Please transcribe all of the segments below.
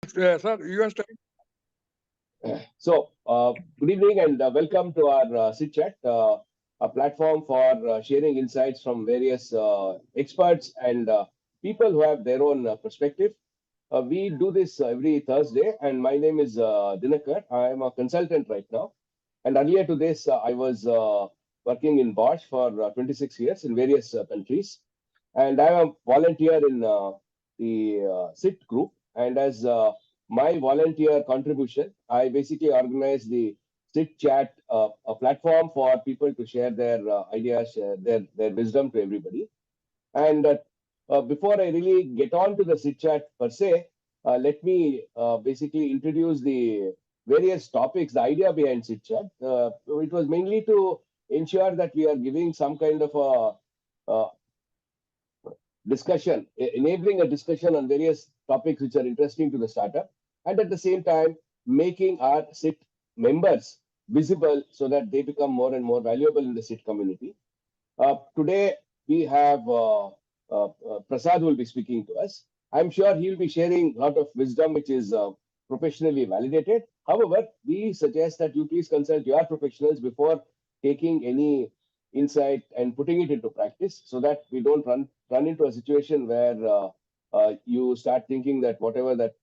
Sir, US time. Good evening and welcome to our Sit Chat, a platform for sharing insights from various experts and people who have their own perspective. We do this every Thursday, and my name is Dinakar. I am a consultant right now. And earlier to this, I was working in Bosch for 26 years in various countries. And I am a volunteer in the SIT group. And as my volunteer contribution, I basically organize the SIT Chat, a platform for people to share their ideas, share their wisdom to everybody. And before I really get on to the SIT Chat per se, let me basically introduce the various topics, the idea behind SIT Chat. It was mainly to ensure that we are giving some kind of a discussion, enabling a discussion on various topics which are interesting to the startup, and at the same time, making our SIT members visible so that they become more and more valuable in the SIT community. Today, we have Prasad who will be speaking to us. I'm sure he'll be sharing a lot of wisdom which is professionally validated. However, we suggest that you please consult your professionals before taking any insight and putting it into practice so that we don't run into a situation where you start thinking that whatever that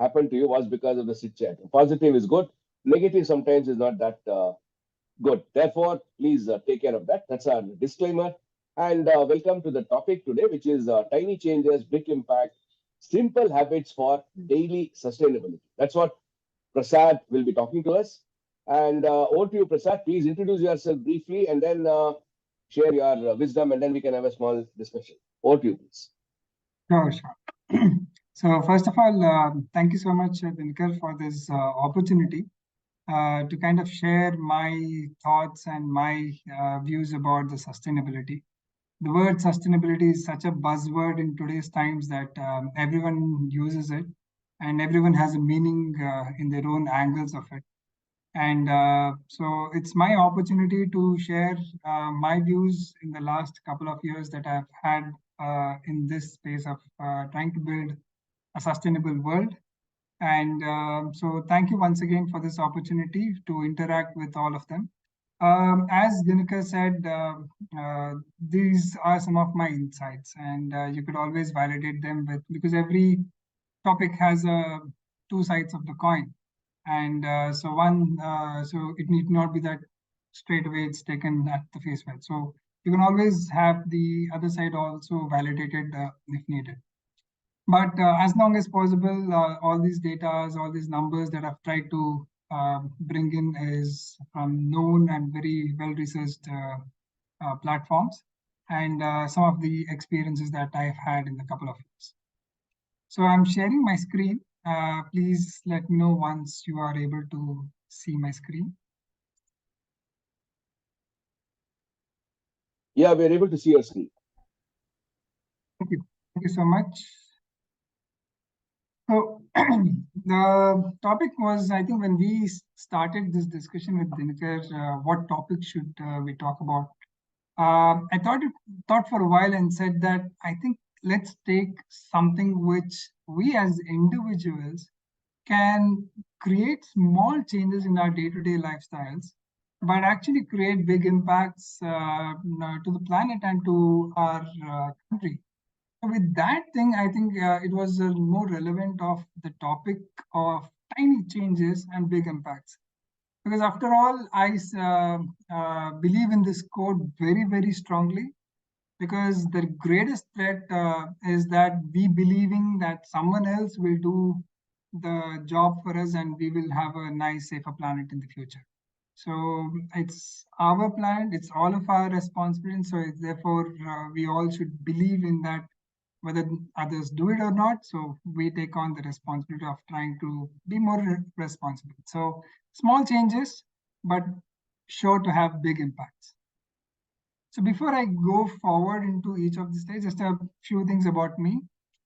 happened to you was because of the sit chat. Positive is good, negative sometimes is not that good. Therefore, please take care of that. That's our disclaimer. And welcome to the topic today, which is tiny changes, big impact, simple habits for daily sustainability. That's what Prasad will be talking to us. And over to you, Prasad. Please introduce yourself briefly and then share your wisdom, and then we can have a small discussion. Over to you, please. Sure, sure. So first of all, thank you so much, Dinkar, for this opportunity to kind of share my thoughts and my views about the sustainability. The word sustainability is such a buzzword in today's times that everyone uses it and everyone has a meaning in their own angles of it. And so it's my opportunity to share my views in the last couple of years that I've had in this space of trying to build a sustainable world. And so thank you once again for this opportunity to interact with all of them. As Dinakar said, these are some of my insights, and you could always validate them with because every topic has two sides of the coin, and so it need not be that straight away it's taken at the face value. So you can always have the other side also validated if needed. But as long as possible, all these data, all these numbers that I've tried to bring in is from known and very well-researched platforms and some of the experiences that I've had in a couple of years. So I'm sharing my screen. Please let me know once you are able to see my screen. Yeah, we're able to see your screen. Thank you. Thank you so much. So the topic was, I think, when we started this discussion with Dinakar, what topic should we talk about? I thought for a while and said that I think let's take something which we as individuals can create small changes in our day-to-day lifestyles, but actually create big impacts to the planet and to our country. With that thing, I think it was more relevant of the topic of tiny changes and big impacts. Because after all, I believe in this code very, very strongly. Because the greatest threat is that we believing that someone else will do the job for us and we will have a nice, safer planet in the future. So it's our planet, it's all of our responsibility. So therefore, we all should believe in that whether others do it or not. So we take on the responsibility of trying to be more responsible. So small changes, but sure to have big impacts. So before I go forward into each of the stages, just a few things about me.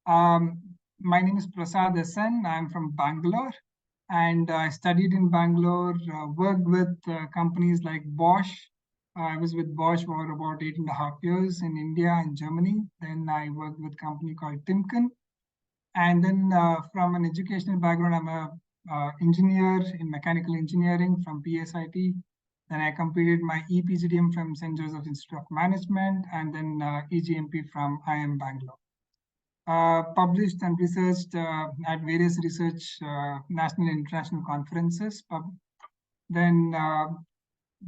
My name is Prasad SN. I'm from Bangalore and I studied in Bangalore, worked with companies like Bosch. I was with Bosch for about 8.5 years in India and Germany. Then I worked with a company called Timken. And then from an educational background, I'm a engineer in mechanical engineering from PSIT. Then I completed my EPGDM from St. Joseph's Institute of Management, and then EGMP from IIM Bangalore. Published and researched at various research national and international conferences. Then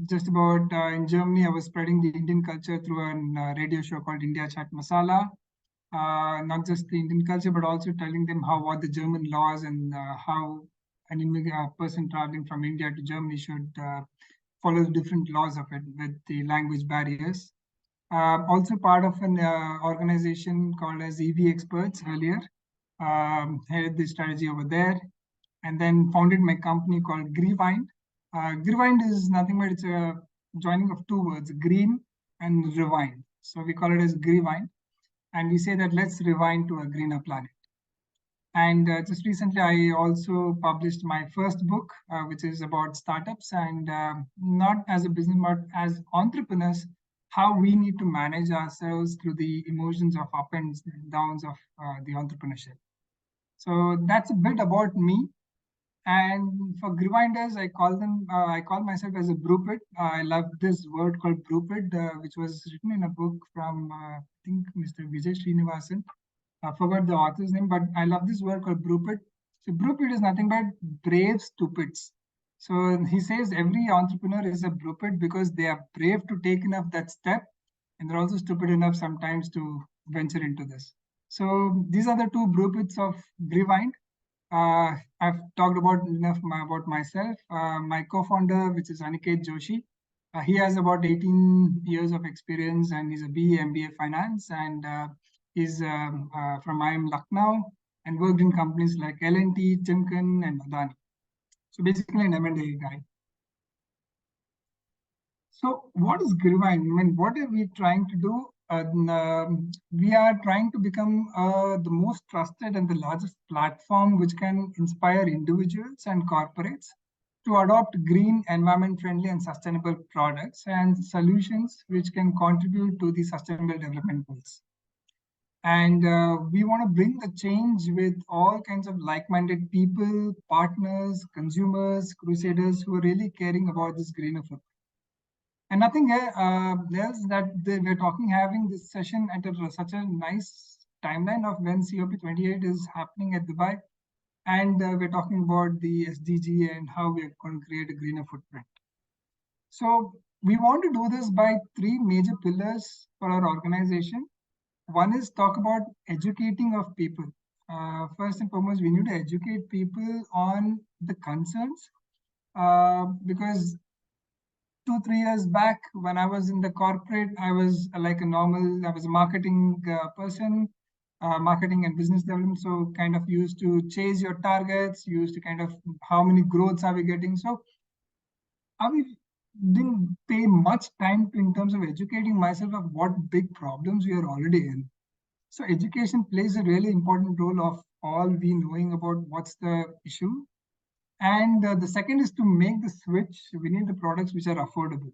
just about in Germany, I was spreading the Indian culture through a radio show called India Chat Masala. Not just the Indian culture, but also telling them what the German laws and how a person traveling from India to Germany should follow the different laws of it with the language barriers. Also part of an organization called as EV Experts earlier, headed the strategy over there, and then founded my company called Greewind. Greewind is nothing but it's a joining of two words, green and rewind. So we call it as Greewind. And we say that let's rewind to a greener planet. And just recently, I also published my first book, which is about startups and not as a business, but as entrepreneurs, how we need to manage ourselves through the emotions of up and downs of the entrepreneurship. So that's a bit about me. And for Grewinders, I call myself as a brewpit. I love this word called brewpit, which was written in a book from, I think, Mr. Vijay Srinivasan. I forgot the author's name, but I love this word called brewpit. So brewpit is nothing but brave stupids. So he says every entrepreneur is a brewpit because they are brave to take enough that step, and they're also stupid enough sometimes to venture into this. So these are the two brewpits of Greewind. I've talked about enough about myself. My co-founder, which is Aniket Joshi, he has about 18 years of experience and he's a BA MBA finance, and he's from IIM Lucknow and worked in companies like L&T, Timken, and Adani. So basically an M&A guy. So what is Greewind? I mean, what are we trying to do? We are trying to become the most trusted and the largest platform which can inspire individuals and corporates to adopt green, environment-friendly, and sustainable products and solutions which can contribute to the sustainable development goals. And we want to bring the change with all kinds of like-minded people, partners, consumers, crusaders who are really caring about this greener footprint. And nothing else that we're having this session at such a nice timeline of when COP28 is happening at Dubai. And we're talking about the SDG and how we're going to create a greener footprint. So we want to do this by three major pillars for our organization. One is talk about educating of people. First and foremost, we need to educate people on the concerns because 2-3 years back, when I was in the corporate, I was like I was a marketing person, marketing and business development. So kind of used to chase your targets, used to kind of how many growths are we getting. So I didn't pay much time in terms of educating myself of what big problems we are already in. So education plays a really important role of all we knowing about what's the issue. And the second is to make the switch. We need the products which are affordable.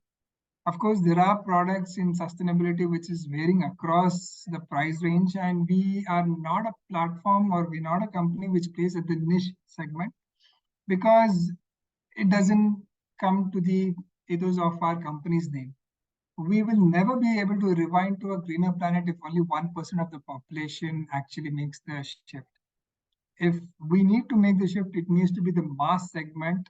Of course, there are products in sustainability which is varying across the price range, and we are not a platform or we're not a company which plays at the niche segment because it doesn't come to the ethos of our company's name. We will never be able to rewind to a greener planet if only 1% of the population actually makes the shift. If we need to make the shift, it needs to be the mass segment,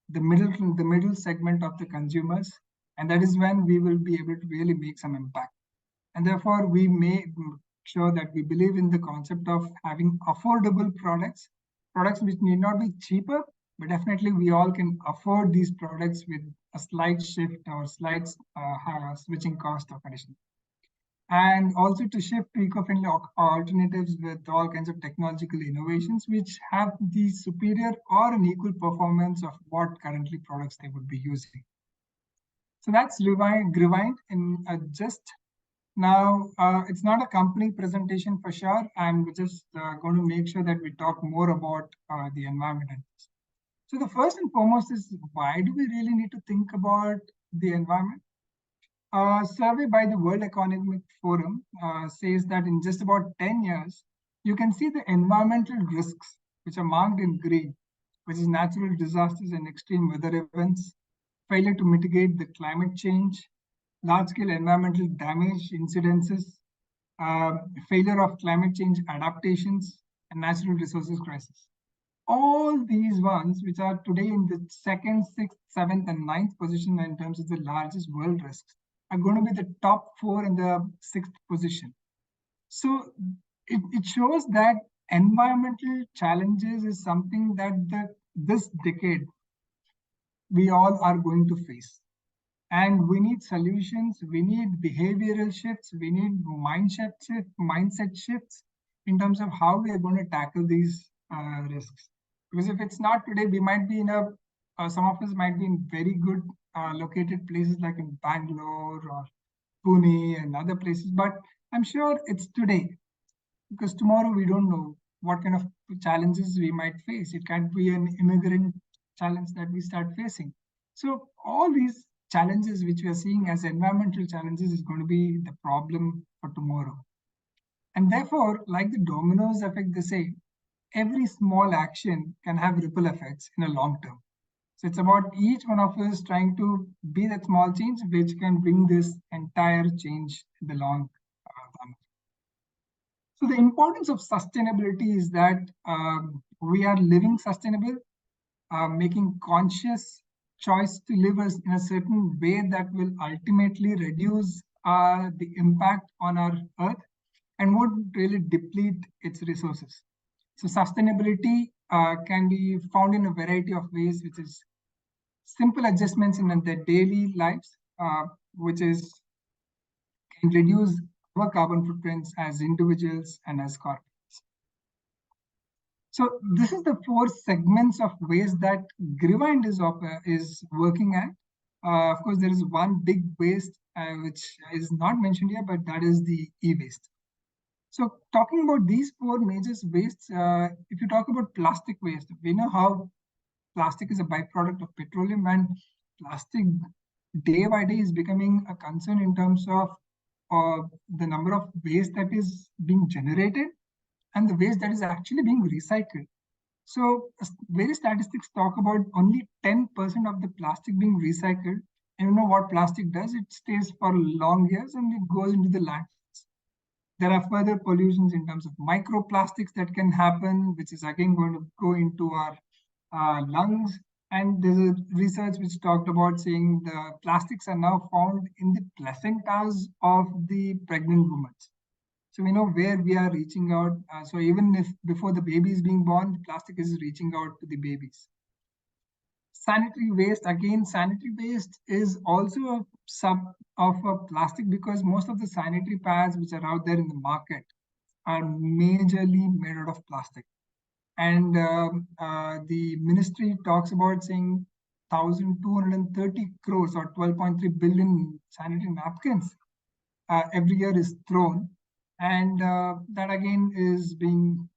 the middle segment of the consumers, and that is when we will be able to really make some impact. And therefore, we make sure that we believe in the concept of having affordable products which need not be cheaper, but definitely we all can afford these products with a slight shift or slight switching cost of addition. And also to shift to eco-friendly alternatives with all kinds of technological innovations which have the superior or an equal performance of what currently products they would be using. So that's Greewind in just now. It's not a company presentation for sure. I'm just going to make sure that we talk more about the environment. So the first and foremost is why do we really need to think about the environment? A survey by the World Economic Forum says that in just about 10 years, you can see the environmental risks, which are marked in green, which is natural disasters and extreme weather events, failure to mitigate the climate change, large-scale environmental damage incidences, failure of climate change adaptations, and natural resources crisis. All these ones, which are today in the second, sixth, seventh, and ninth position in terms of the largest world risks, are going to be the top four in the sixth position. So it shows that environmental challenges is something that this decade we all are going to face. And we need solutions, we need behavioral shifts, we need mindset shifts in terms of how we are going to tackle these risks. Because if it's not today, we might be in some of us might be in very good located places like in Bangalore or Pune and other places, but I'm sure it's today, because tomorrow we don't know what kind of challenges we might face. It can't be an immigrant challenge that we start facing. So all these challenges which we are seeing as environmental challenges is going to be the problem for tomorrow. And therefore, like the dominoes effect, they say, every small action can have ripple effects in a long term. So it's about each one of us trying to be that small change which can bring this entire change in the long run. So the importance of sustainability is that we are living sustainable, making conscious choice to live in a certain way that will ultimately reduce the impact on our earth and would really deplete its resources. So sustainability can be found in a variety of ways, which is simple adjustments in their daily lives, which is can reduce our carbon footprints as individuals and as corporates. So this is the four segments of waste that Grivind is working at. Of course, there is one big waste which is not mentioned here, but that is the e-waste. So talking about these four major wastes, if you talk about plastic waste, we know how plastic is a byproduct of petroleum, and plastic day by day is becoming a concern in terms of the number of waste that is being generated and the waste that is actually being recycled. So various statistics talk about only 10% of the plastic being recycled. And you know what plastic does? It stays for long years and it goes into the landfills. There are further pollutions in terms of microplastics that can happen, which is again going to go into our lungs. And there's a research which talked about saying the plastics are now found in the placentas of the pregnant women. So we know where we are reaching out. So even if before the baby is being born, the plastic is reaching out to the babies. Sanitary waste, again, sanitary waste is also a sub of a plastic because most of the sanitary pads which are out there in the market are majorly made out of plastic. And the ministry talks about saying 1,230 crores or 12.3 billion sanitary napkins every year is thrown. And that again is being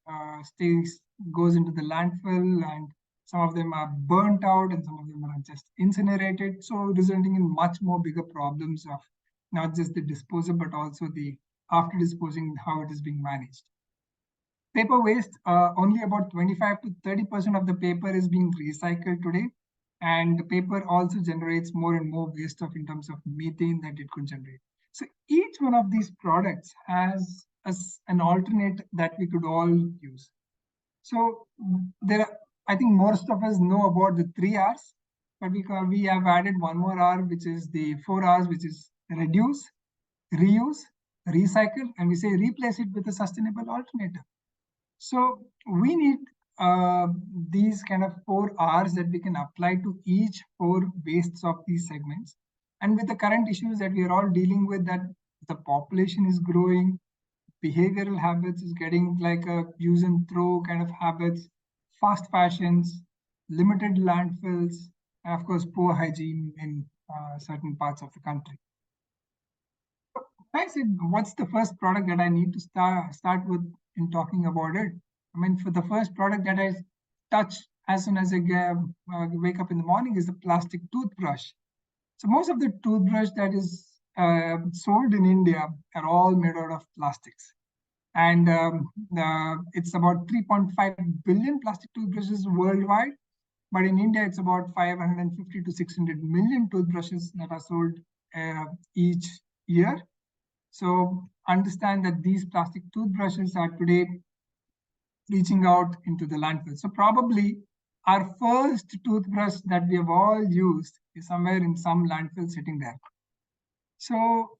goes into the landfill, and some of them are burnt out and some of them are just incinerated. So resulting in much more bigger problems of not just the disposal, but also the after disposing, how it is being managed. Paper waste, only about 25 to 30% of the paper is being recycled today. And the paper also generates more and more waste in terms of methane that it could generate. So each one of these products has an alternate that we could all use. So I think most of us know about the 3 R's, but we have added one more R, which is the 4 R's, which is reduce, reuse, recycle, and we say replace it with a sustainable alternative. So we need these kind of 4 R's that we can apply to each 4 wastes of these segments. And with the current issues that we are all dealing with, that the population is growing, behavioral habits is getting like a use and throw kind of habits, fast fashions, limited landfills, and of course, poor hygiene in certain parts of the country. I said, what's the first product that I need to start with in talking about it? I mean, for the first product that I touch as soon as I wake up in the morning is the plastic toothbrush. So most of the toothbrush that is sold in India are all made out of plastics. And it's about 3.5 billion plastic toothbrushes worldwide. But in India, it's about 550 to 600 million toothbrushes that are sold each year. So understand that these plastic toothbrushes are today reaching out into the landfill. So probably our first toothbrush that we have all used is somewhere in some landfill sitting there. So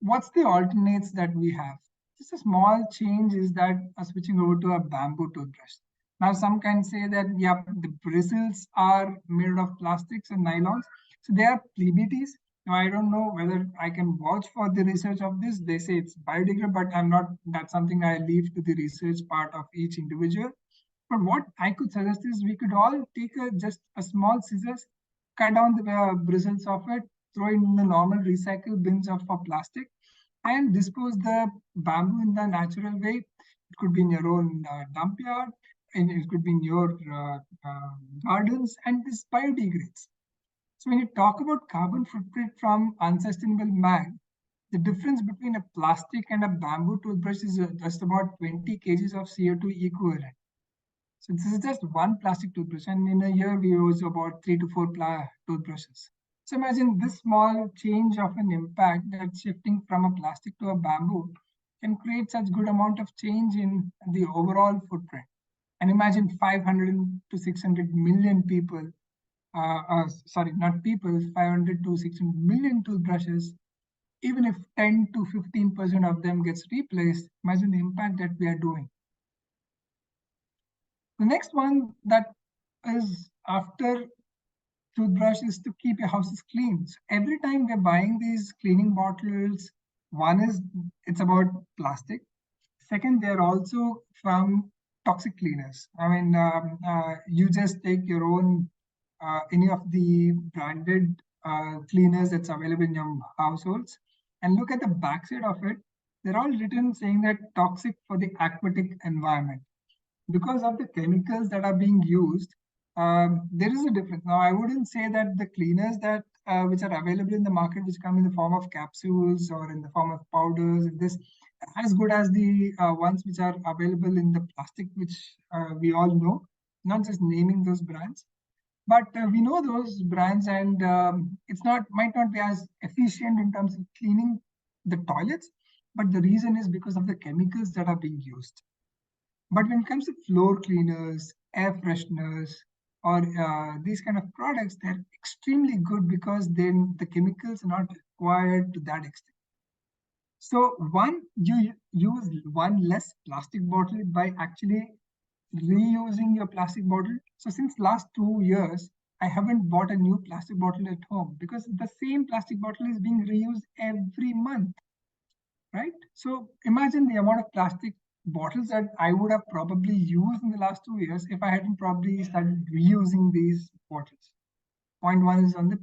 what's the alternates that we have? Just a small change is that switching over to a bamboo toothbrush. Now, some can say that, yeah, the bristles are made of plastics and nylons. So they are PBTs. Now, I don't know whether I can vouch for the research of this. They say it's biodegradable, but I'm not, that's something I leave to the research part of each individual. But what I could suggest is we could all take just a small scissors, cut down the bristles of it, throw it in the normal recycle bins of plastic, and dispose the bamboo in the natural way. It could be in your own dump yard, and it could be in your gardens, and this biodegrades. So when you talk about carbon footprint from unsustainable mag, the difference between a plastic and a bamboo toothbrush is just about 20 kgs of CO2 equivalent. So this is just one plastic toothbrush, and in a year we use about 3 to 4 toothbrushes. So imagine this small change of an impact that shifting from a plastic to a bamboo can create such good amount of change in the overall footprint. And imagine 500 to 600 million people, sorry, not people, 500 to 600 million toothbrushes. Even if 10 to 15% of them gets replaced, imagine the impact that we are doing. The next one that is after toothbrush is to keep your houses clean. So every time we're buying these cleaning bottles, one is it's about plastic. Second, they're also from toxic cleaners. I mean, you just take your own any of the branded cleaners that's available in your households and look at the backside of it. They're all written saying that toxic for the aquatic environment. Because of the chemicals that are being used, there is a difference. Now, I wouldn't say that the cleaners that which are available in the market, which come in the form of capsules or in the form of powders, this as good as the ones which are available in the plastic, which we all know. Not just naming those brands, but we know those brands, and it's not might not be as efficient in terms of cleaning the toilets. But the reason is because of the chemicals that are being used. But when it comes to floor cleaners, air fresheners, or these kind of products, they're extremely good because then the chemicals are not required to that extent. So one, you use one less plastic bottle by actually reusing your plastic bottle. So since last 2 years, I haven't bought a new plastic bottle at home because the same plastic bottle is being reused every month, right? So imagine the amount of plastic bottles that I would have probably used in the last 2 years if I hadn't probably started reusing these bottles. Point one is on the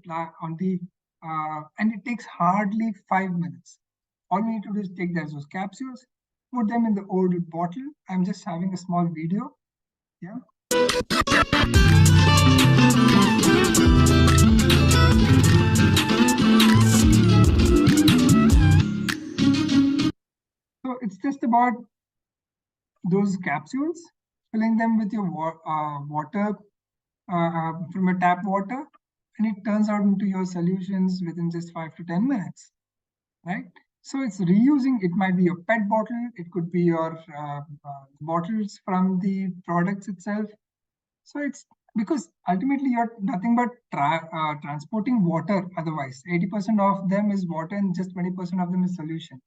and it takes hardly 5 minutes. All we need to do is take those capsules, put them in the old bottle. I'm just having a small video. Yeah. So it's just about those capsules, filling them with your water from a tap water, and it turns out into your solutions within just 5 to 10 minutes, right? So it's reusing. It might be your PET bottle. It could be your bottles from the products itself. So it's because ultimately you're nothing but transporting water. Otherwise, 80% of them is water and just 20% of them is solution.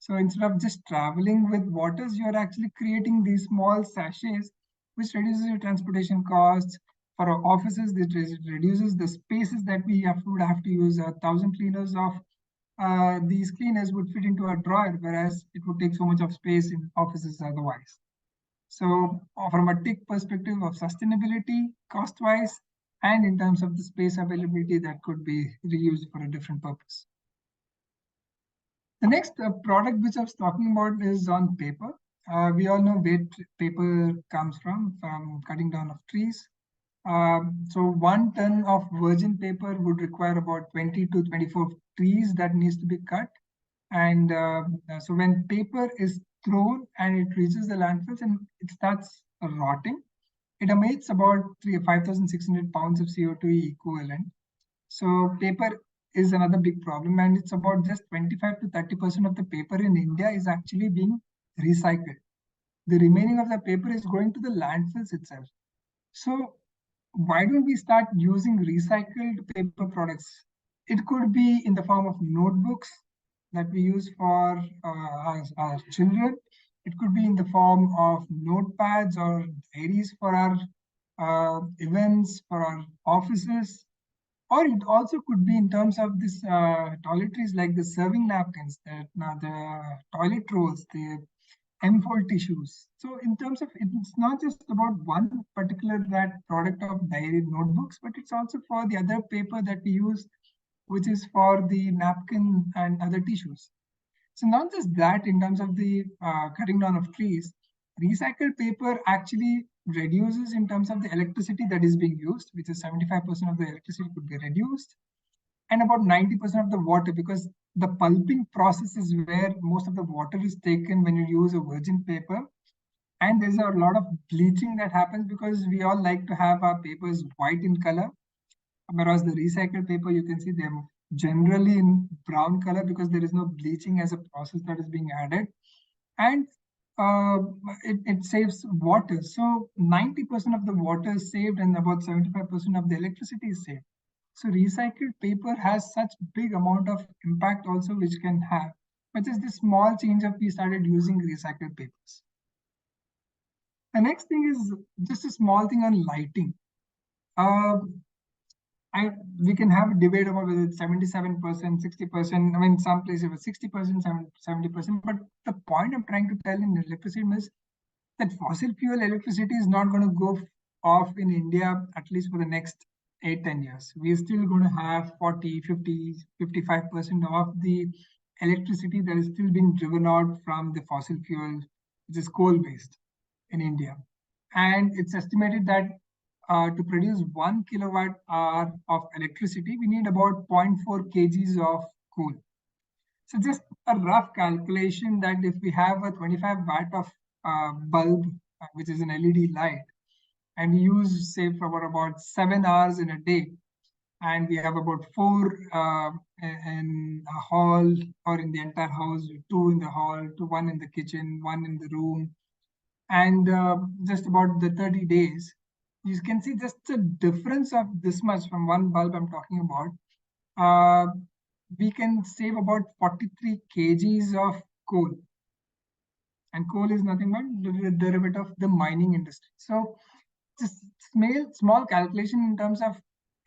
So instead of just traveling with waters, you're actually creating these small sachets, which reduces your transportation costs. For our offices, it reduces the spaces that we would have to use 1,000 cleaners of these cleaners would fit into a drawer, whereas it would take so much of space in offices otherwise. So from a tick perspective of sustainability, cost-wise, and in terms of the space availability, that could be reused for a different purpose. The next product which I was talking about is on paper. We all know where paper comes from cutting down of trees. So 1 ton of virgin paper would require about 20 to 24 trees that needs to be cut. And so when paper is thrown and it reaches the landfills and it starts rotting. It emits about 5,600 pounds of CO2 equivalent. So paper is another big problem, and it's about just 25 to 30% of the paper in India is actually being recycled. The remaining of the paper is going to the landfills itself. So why don't we start using recycled paper products? It could be in the form of notebooks that we use for our children. It could be in the form of notepads or diaries for our events, for our offices. Or it also could be in terms of this toiletries like the serving napkins, the toilet rolls, the M4 tissues. So in terms of, it's not just about one particular that product of diary notebooks, but it's also for the other paper that we use, which is for the napkin and other tissues. So not just that, in terms of the cutting down of trees, recycled paper actually reduces in terms of the electricity that is being used, which is 75% of the electricity could be reduced, and about 90% of the water, because the pulping process is where most of the water is taken when you use a virgin paper. And there's a lot of bleaching that happens because we all like to have our papers white in color. Whereas the recycled paper, you can see them generally in brown color because there is no bleaching as a process that is being added. And uh, it saves water. So 90% of the water is saved and about 75% of the electricity is saved. So recycled paper has such big amount of impact also which can have, which is the small change of we started using recycled papers. The next thing is just a small thing on lighting. We can have a debate about whether it's 77%, 60%. I mean, some places it was 60%, 70%. But the point I'm trying to tell in electricity is that fossil fuel electricity is not going to go off in India, at least for the next 8-10 years. We're still going to have 40, 50, 55% of the electricity that is still being driven out from the fossil fuel, which is coal-based in India. And it's estimated that to produce 1 kilowatt hour of electricity, we need about 0.4 kgs of coal. So just a rough calculation that if we have a 25 watt of bulb, which is an LED light, and we use say for about 7 hours in a day, and we have about 4 in a hall or in the entire house, 2 in the hall, 1 in the kitchen, 1 in the room, and just about the 30 days, you can see just the difference of this much from one bulb I'm talking about. We can save about 43 kgs of coal. And coal is nothing but the derivative of the mining industry. So just small calculation in terms of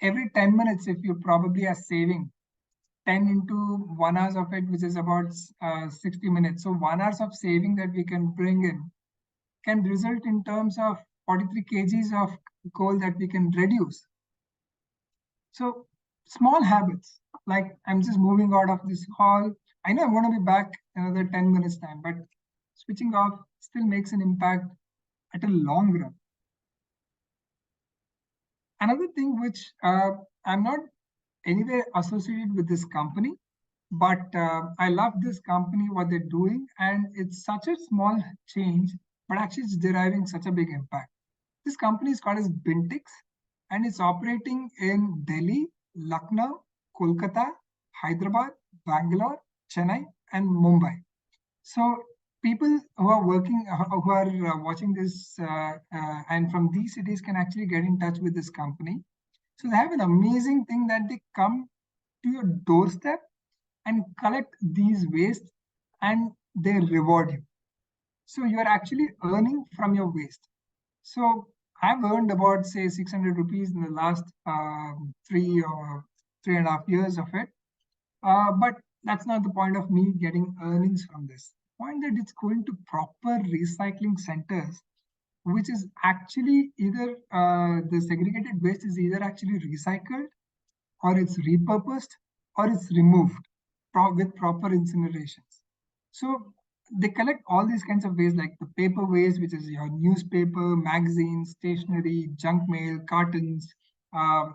every 10 minutes, if you probably are saving 10 into 1 hour of it, which is about 60 minutes. So 1 hour of saving that we can bring in can result in terms of 43 kgs of coal that we can reduce. So small habits, like I'm just moving out of this hall. I know I'm going to be back another 10 minutes time, but switching off still makes an impact at a long run. Another thing which I'm not anywhere associated with this company, but I love this company, what they're doing, and it's such a small change, but actually it's deriving such a big impact. This company is called as Bintix, and it's operating in Delhi, Lucknow, Kolkata, Hyderabad, Bangalore, Chennai, and Mumbai. So people who are working, who are watching this, and from these cities can actually get in touch with this company. So they have an amazing thing that they come to your doorstep and collect these waste, and they reward you. So you are actually earning from your waste. So I've earned about say 600 rupees in the last 3.5 years of it. But that's not the point of me getting earnings from this. The point that it's going to proper recycling centers, which is actually either the segregated waste is either actually recycled or it's repurposed or it's removed with proper incinerations. So they collect all these kinds of waste like the paper waste, which is your newspaper, magazines, stationery, junk mail, cartons.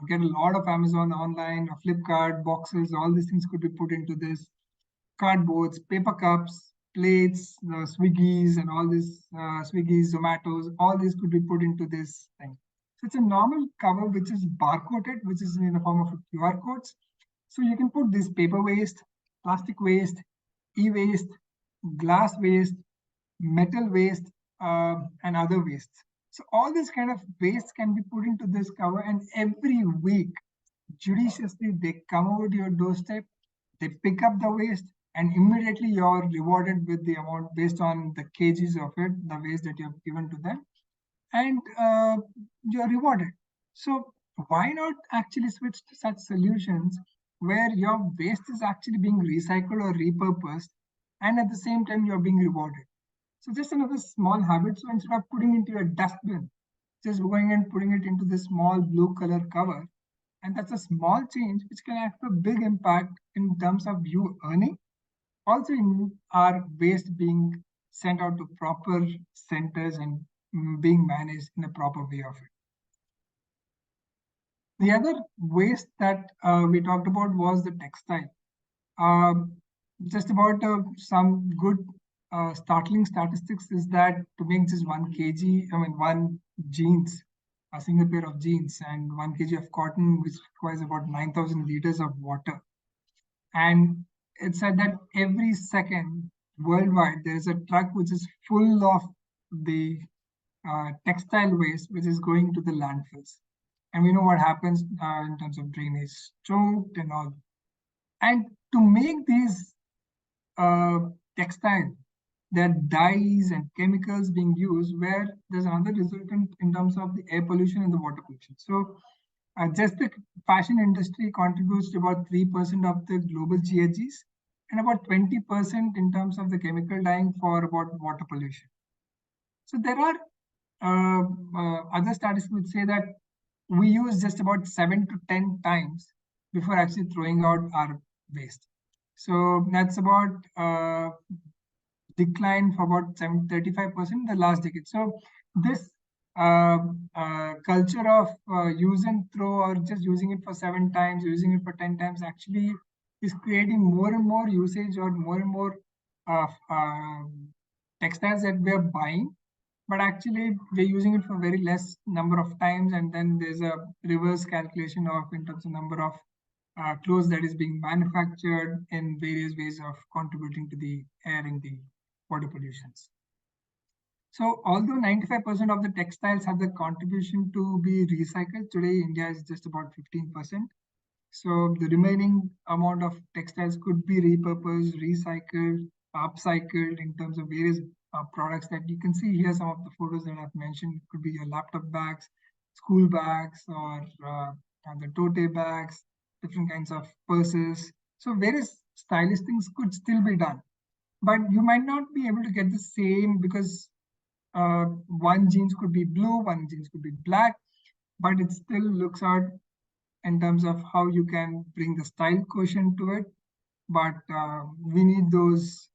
Get a lot of Amazon online or Flipkart boxes. All these things could be put into this. Cardboards, paper cups, plates, the Swiggies and all this, Swiggies, Zomatos, all these could be put into this thing. So it's a normal cover which is barcoded, which is in the form of QR codes. So you can put this paper waste, plastic waste, e-waste, glass waste, metal waste, and other wastes. So all this kind of waste can be put into this cover, and every week, judiciously, they come over to your doorstep, they pick up the waste, and immediately you're rewarded with the amount based on the kgs of it, the waste that you have given to them, and you're rewarded. So why not actually switch to such solutions where your waste is actually being recycled or repurposed, and at the same time you're being rewarded? So just another small habit. So instead of putting into your dustbin, just going and putting it into this small blue color cover, and that's a small change which can have a big impact in terms of you earning, also in our waste being sent out to proper centers and being managed in a proper way of it. The other waste that we talked about was the textile. Just about some good startling statistics is that to make just 1 jeans, a single pair of jeans and 1 kg of cotton, which requires about 9,000 liters of water. And it said that every second worldwide, there is a truck which is full of the textile waste, which is going to the landfills. And we know what happens in terms of drainage, choked and all. And to make these textile, there are dyes and chemicals being used where there's another resultant in terms of the air pollution and the water pollution. So just the fashion industry contributes to about 3% of the global GHGs and about 20% in terms of the chemical dyeing for about water pollution. So there are other statistics which say that we use just about 7 to 10 times before actually throwing out our waste. So that's about decline for about 35% in the last decade. So this culture of use and throw, or just using it for 7 times, using it for 10 times, actually is creating more and more usage or more and more textiles that we're buying, but actually we're using it for very less number of times, and then there's a reverse calculation of in terms of number of clothes that is being manufactured in various ways of contributing to the air and the water pollutions. So although 95% of the textiles have the contribution to be recycled, today India is just about 15%. So the remaining amount of textiles could be repurposed, recycled, upcycled in terms of various products that you can see here. Some of the photos that I've mentioned, it could be your laptop bags, school bags, or the tote bags, different kinds of purses. So various stylish things could still be done, but you might not be able to get the same because one jeans could be blue, one jeans could be black, but it still looks out in terms of how you can bring the style quotient to it. But we need those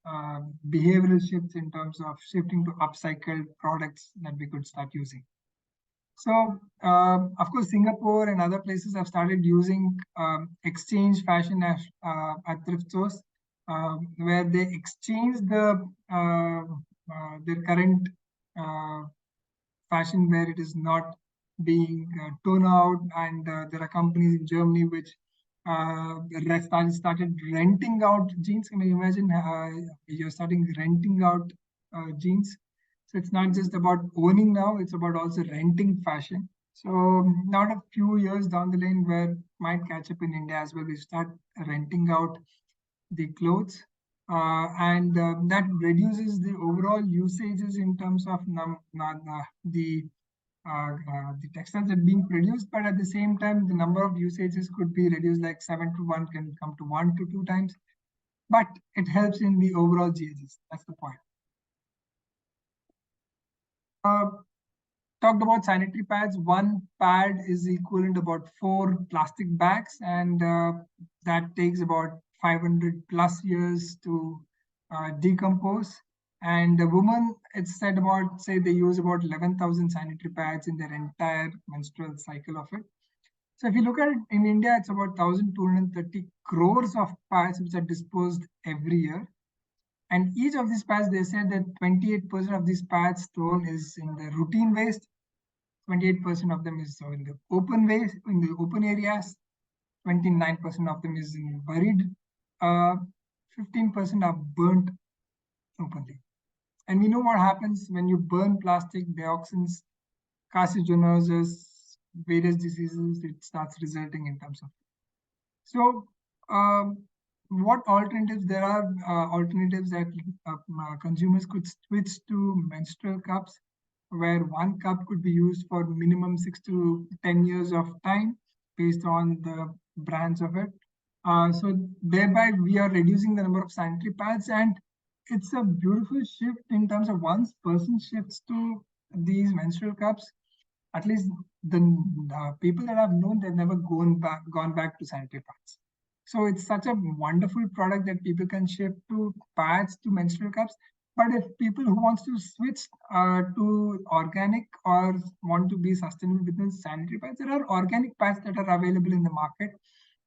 behavioral shifts in terms of shifting to upcycled products that we could start using. So, of course, Singapore and other places have started using exchange fashion at thrift stores, where they exchange their current fashion where it is not being torn out, and there are companies in Germany which started renting out jeans. Can you imagine you're starting renting out jeans? So it's not just about owning now, it's about also renting fashion. So not a few years down the lane where might catch up in India as well, we start renting out the clothes. And that reduces the overall usages in terms of the textiles that are being produced, but at the same time, the number of usages could be reduced, like 7 to 1 can come to 1 to 2 times, but it helps in the overall GHGs. That's the point. Talked about sanitary pads. One pad is equivalent to about 4 plastic bags, and that takes about 500 plus years to decompose. And the woman, it's said about, say they use about 11,000 sanitary pads in their entire menstrual cycle of it. So if you look at it in India, it's about 1,230 crores of pads which are disposed every year. And each of these pads, they said that 28% of these pads thrown is in the routine waste, 28% of them is in the open waste, in the open areas, 29% of them is in buried, 15% are burnt openly. And we know what happens when you burn plastic, dioxins, carcinogens, various diseases, it starts resulting in terms of. So, what alternatives? There are alternatives that consumers could switch to menstrual cups, where one cup could be used for minimum 6 to 10 years of time based on the brands of it. So thereby we are reducing the number of sanitary pads, and it's a beautiful shift in terms of once person shifts to these menstrual cups, at least the people that I've known, they've never gone back to sanitary pads. So it's such a wonderful product that people can shift to pads to menstrual cups. But if people who wants to switch to organic or want to be sustainable within sanitary pads, there are organic pads that are available in the market,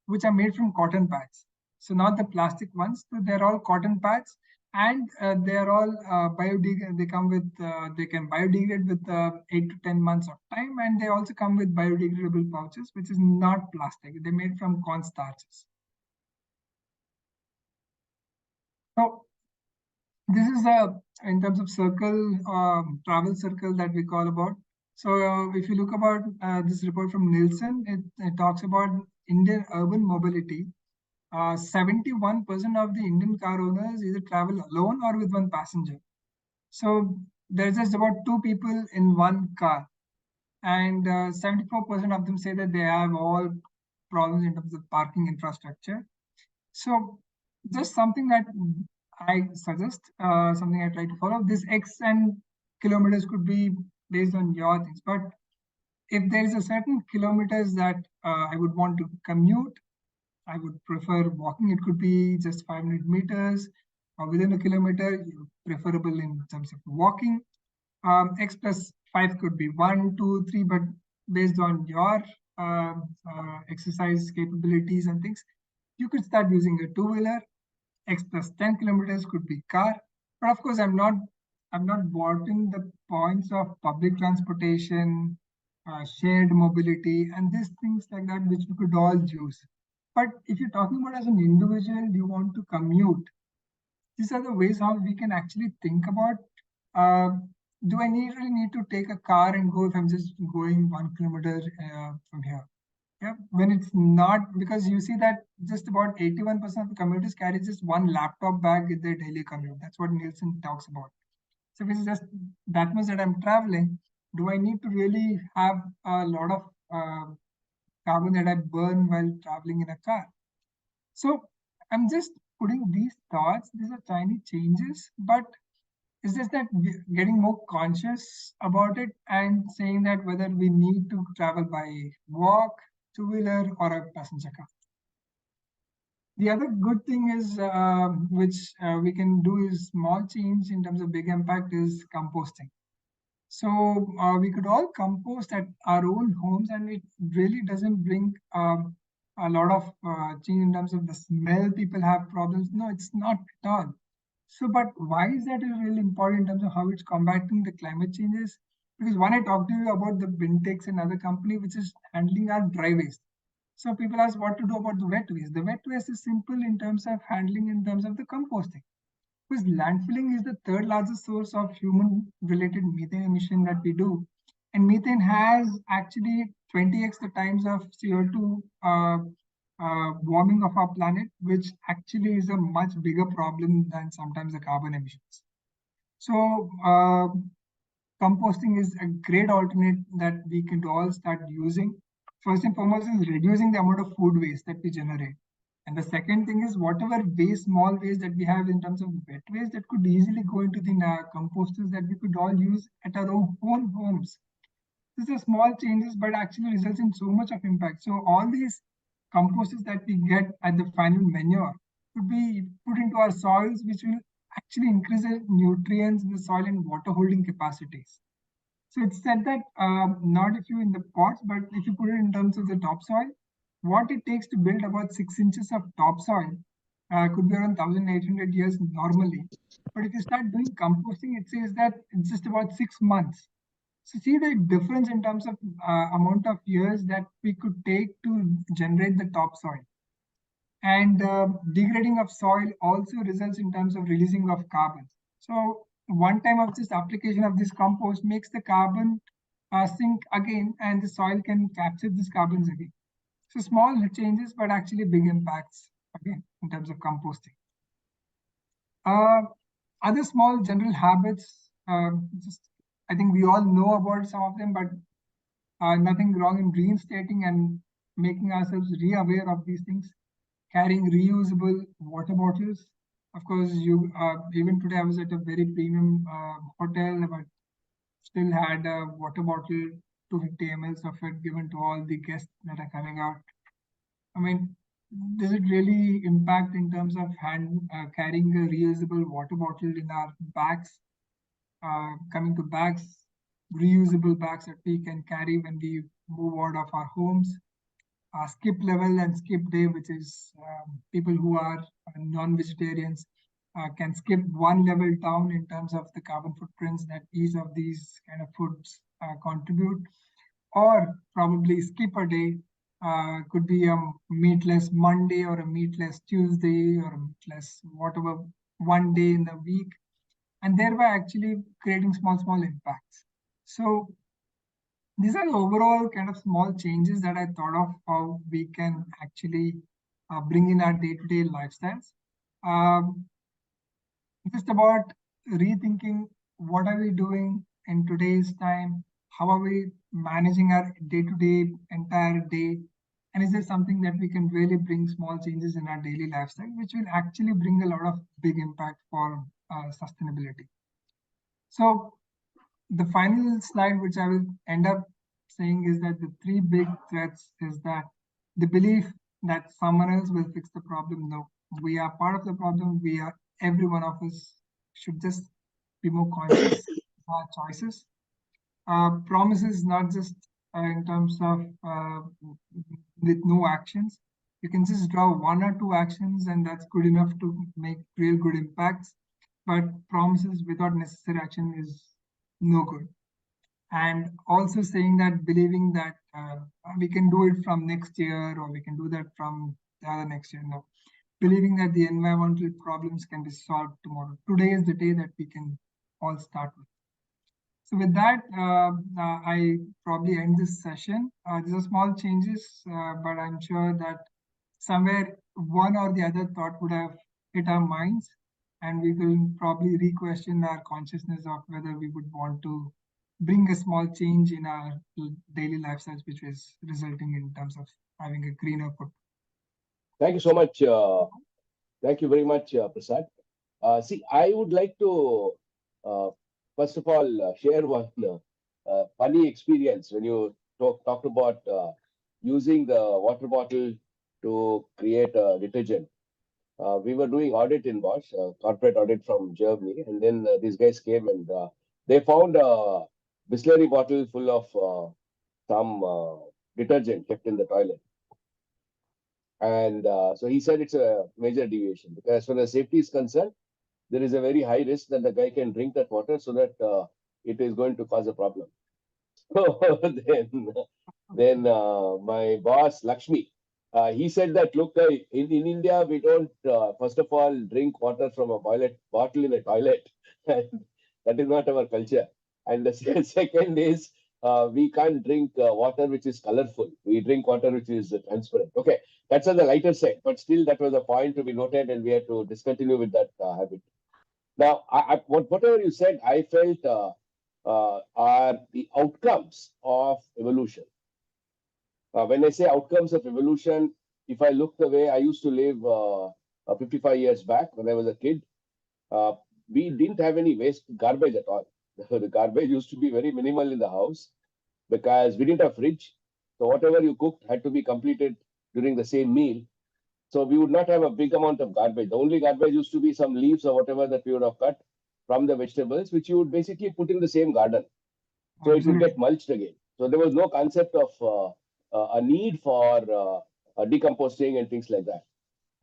which are made from cotton pads. So not the plastic ones. So they're all cotton pads, and they're all biodegradable. They come with they can biodegrade with 8 to 10 months of time, and they also come with biodegradable pouches, which is not plastic. They're made from corn starches. So this is in terms of circle, travel circle that we call about. So if you look about this report from Nielsen, it talks about Indian urban mobility. 71% of the Indian car owners either travel alone or with one passenger. So there's just about two people in one car, and 74% of them say that they have all problems in terms of parking infrastructure. So just something that I suggest, something I try to follow. This X and kilometers could be based on your things, but if there is a certain kilometers that I would want to commute, I would prefer walking. It could be just 500 meters or within a kilometer, preferable in terms of walking. X plus 5 could be 1, 2, 3, but based on your exercise capabilities and things, you could start using a two-wheeler. X plus 10 kilometers could be car. But of course, I'm not bought in the points of public transportation, shared mobility, and these things like that, which we could all use. But if you're talking about as an individual, you want to commute, these are the ways how we can actually think about, do I really need to take a car and go if I'm just going 1 kilometer from here? Yeah, when it's not, because you see that just about 81% of the commuters carry just one laptop bag in their daily commute. That's what Nielsen talks about. So if it's just that much that I'm traveling, do I need to really have a lot of carbon that I burn while traveling in a car? So I'm just putting these thoughts, these are tiny changes, but it's just that we're getting more conscious about it and saying that whether we need to travel by walk, two-wheeler, or a passenger car. The other good thing is, which we can do is small change in terms of big impact is composting. So we could all compost at our own homes, and it really doesn't bring a lot of change in terms of the smell. People have problems. No, it's not at all. So, but why is that really important in terms of how it's combating the climate changes? Because when I talked to you about the Bintex and other company which is handling our dry waste. So people ask what to do about the wet waste. The wet waste is simple in terms of handling in terms of the composting. Because landfilling is the third largest source of human related methane emission that we do. And methane has actually 20x the times of CO2 warming of our planet, which actually is a much bigger problem than sometimes the carbon emissions. So composting is a great alternate that we can all start using. First and foremost is reducing the amount of food waste that we generate. And the second thing is whatever waste, small waste that we have in terms of wet waste that could easily go into the composters that we could all use at our own homes. These are small changes, but actually results in so much of impact. So all these composters that we get at the final manure could be put into our soils, which will actually increase the nutrients in the soil and water holding capacities. So it's said that not if you in the pots, but if you put it in terms of the topsoil, what it takes to build about 6 inches of topsoil could be around 1800 years normally. But if you start doing composting, it says that it's just about 6 months. So see the difference in terms of amount of years that we could take to generate the topsoil. And degrading of soil also results in terms of releasing of carbon. So one time of this application of this compost makes the carbon sink again, and the soil can capture these carbons again. So small changes, but actually big impacts again in terms of composting. Other small general habits, just I think we all know about some of them, but nothing wrong in reinstating and making ourselves re-aware of these things. Carrying reusable water bottles. Of course, you even today I was at a very premium hotel, but still had a water bottle, 250 ml of it given to all the guests that are coming out. I mean, does it really impact in terms of carrying a reusable water bottle in our bags? Coming to bags, reusable bags that we can carry when we move out of our homes. Skip level and skip day, which is people who are non-vegetarians can skip one level down in terms of the carbon footprints that each of these kind of foods contribute, or probably skip a day. Could be a meatless Monday or a meatless Tuesday or a meatless whatever one day in the week, and thereby actually creating small impacts. So these are the overall kind of small changes that I thought of how we can actually bring in our day-to-day lifestyles. Um, just about rethinking what are we doing in today's time, how are we managing our day-to-day entire day, and is there something that we can really bring small changes in our daily lifestyle, which will actually bring a lot of big impact for sustainability. So the final slide, which I will end up saying, is that the three big threats is that the belief that someone else will fix the problem. No, we are part of the problem. We are, every one of us should just be more conscious of our choices. Promises, not just in terms of with no actions. You can just draw one or two actions, and that's good enough to make real good impacts. But promises without necessary action is no good. And also saying that, believing that we can do it from next year or we can do that from the other next year. No, believing that the environmental problems can be solved tomorrow. Today is the day that we can all start with. So with that, I probably end this session. These are small changes, but I'm sure that somewhere one or the other thought would have hit our minds, and we will probably re-question our consciousness of whether we would want to bring a small change in our daily lifestyles, which is resulting in terms of having a greener footprint. Thank you so much. Thank you very much, Prasad. See, I would like to first of all share one funny experience when you talked about using the water bottle to create a detergent. We were doing audit in Bosch, corporate audit from Germany, and then these guys came and they found a Bisleri bottle full of some detergent kept in the toilet. And so he said it's a major deviation because as far as safety is concerned, there is a very high risk that the guy can drink that water so that it is going to cause a problem. So then my boss, Lakshmi, he said that, look, in India, we don't, first of all, drink water from a bottle in a toilet. That is not our culture. And the second is, we can't drink water which is colorful. We drink water which is transparent. Okay, that's on the lighter side, but still, that was a point to be noted, and we had to discontinue with that habit. Now, whatever you said, I felt are the outcomes of evolution. When I say outcomes of evolution, if I look the way I used to live 55 years back when I was a kid, uh, we didn't have any waste garbage at all. The garbage used to be very minimal in the house because we didn't have fridge. So whatever you cooked had to be completed during the same meal. So we would not have a big amount of garbage. The only garbage used to be some leaves or whatever that we would have cut from the vegetables, which you would basically put in the same garden. So it would get mulched again. So there was no concept of a need for decomposting and things like that.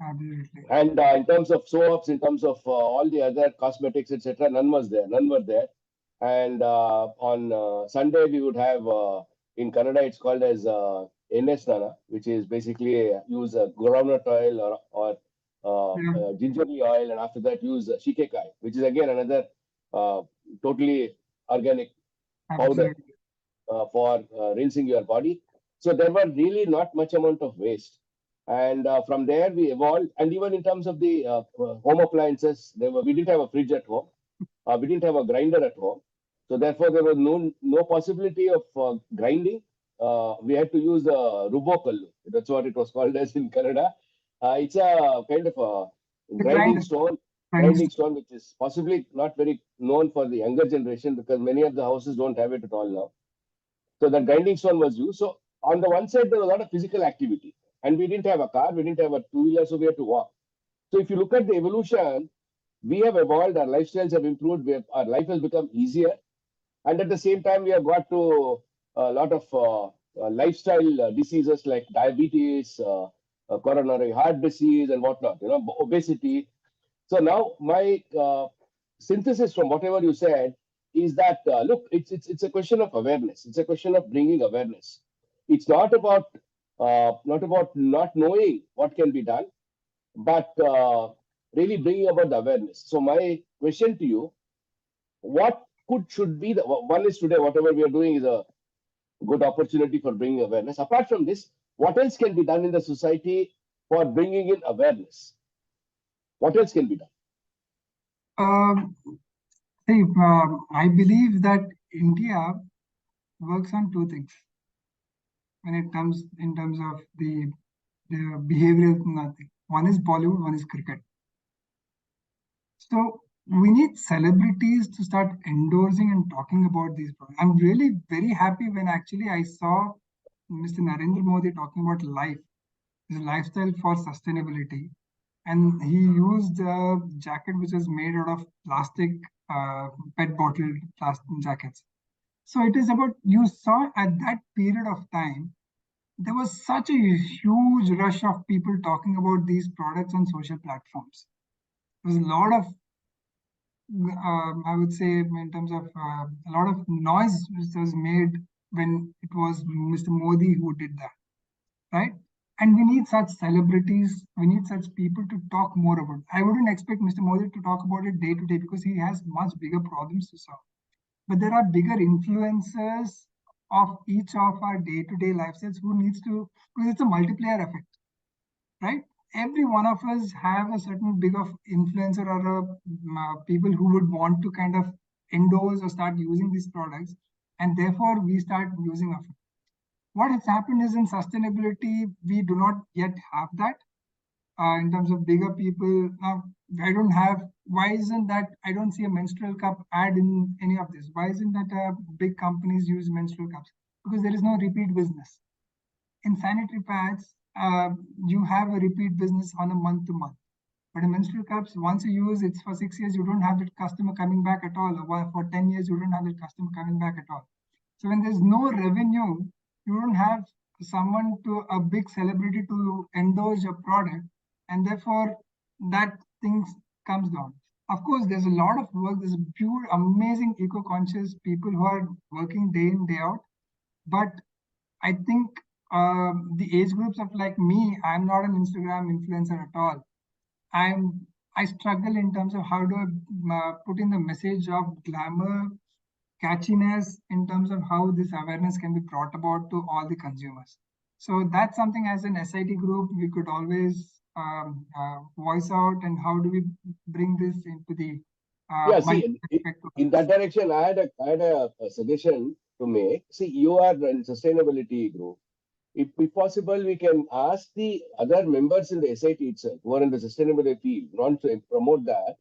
Absolutely. And in terms of soaps, in terms of all the other cosmetics, etc., none was there. None were there. And on Sunday, we would have in Kannada, it's called as NS Nana, which is basically use groundnut oil Yeah, gingerly oil, and after that, use shikekai, which is again another uh, totally organic powder absolutely. for rinsing your body. So there were really not much amount of waste. And from there we evolved. And even in terms of the home appliances, we didn't have a fridge at home. We didn't have a grinder at home. So therefore there was no possibility of grinding. We had to use rubokallu. That's what it was called as in Canada. It's a kind of a The grind, grind. grinding stone, which is possibly not very known for the younger generation because many of the houses don't have it at all now. So the grinding stone was used. So on the one side, there was a lot of physical activity. And we didn't have a car, we didn't have a two-wheeler, so we had to walk. So if you look at the evolution, we have evolved, our lifestyles have improved, our life has become easier. And at the same time, we have got to a lot of lifestyle diseases like diabetes, coronary heart disease, and whatnot, obesity. So now my synthesis from whatever you said is that look, it's a question of awareness. It's a question of bringing awareness. It's not about not knowing what can be done, but really bringing about the awareness. So my question to you: what could should be the one is today? Whatever we are doing is a good opportunity for bringing awareness. Apart from this, what else can be done in the society for bringing in awareness? What else can be done? Um, See, I believe that India works on two things when it comes in terms of the behavioral nothing. One is Bollywood, one is cricket. So we need celebrities to start endorsing and talking about these products. I'm really very happy when actually I saw Mr. Narendra Modi talking about life, his lifestyle for sustainability. And he used a jacket which was made out of plastic, PET bottle plastic jackets. So it is about, you saw at that period of time, there was such a huge rush of people talking about these products on social platforms. There was a lot of, I would say, in terms of a lot of noise which was made when it was Mr. Modi who did that, right? And we need such celebrities, we need such people to talk more about it. I wouldn't expect Mr. Modi to talk about it day to day because he has much bigger problems to solve. But there are bigger influencers of each of our day-to-day lifestyles who needs to, because it's a multiplier effect, right? Every one of us have a certain big of influencer or people who would want to kind of endorse or start using these products, and therefore we start using of it. What has happened is in sustainability, we do not yet have that in terms of bigger people. I don't have, why isn't that, I don't see a menstrual cup ad in any of this. Why isn't that big companies use menstrual cups? Because there is no repeat business. In sanitary pads, you have a repeat business on a month to month. But in menstrual cups, once you use it's for 6 years, you don't have that customer coming back at all. Or for 10 years, you don't have that customer coming back at all. So when there's no revenue, you don't have someone to a big celebrity to endorse your product, and therefore that things comes down. Of course, there's a lot of work. There's pure amazing eco-conscious people who are working day in day out. But I think the age groups of like me, I'm not an Instagram influencer at all. I struggle in terms of how do I put in the message of glamour, catchiness in terms of how this awareness can be brought about to all the consumers. So that's something as an SIT group we could always voice out, and how do we bring this into the Yeah, multi see, aspect of in this. that direction, I had a suggestion to make. See, you are in sustainability group. If possible, we can ask the other members in the SIT itself who are in the sustainability field, want to promote that.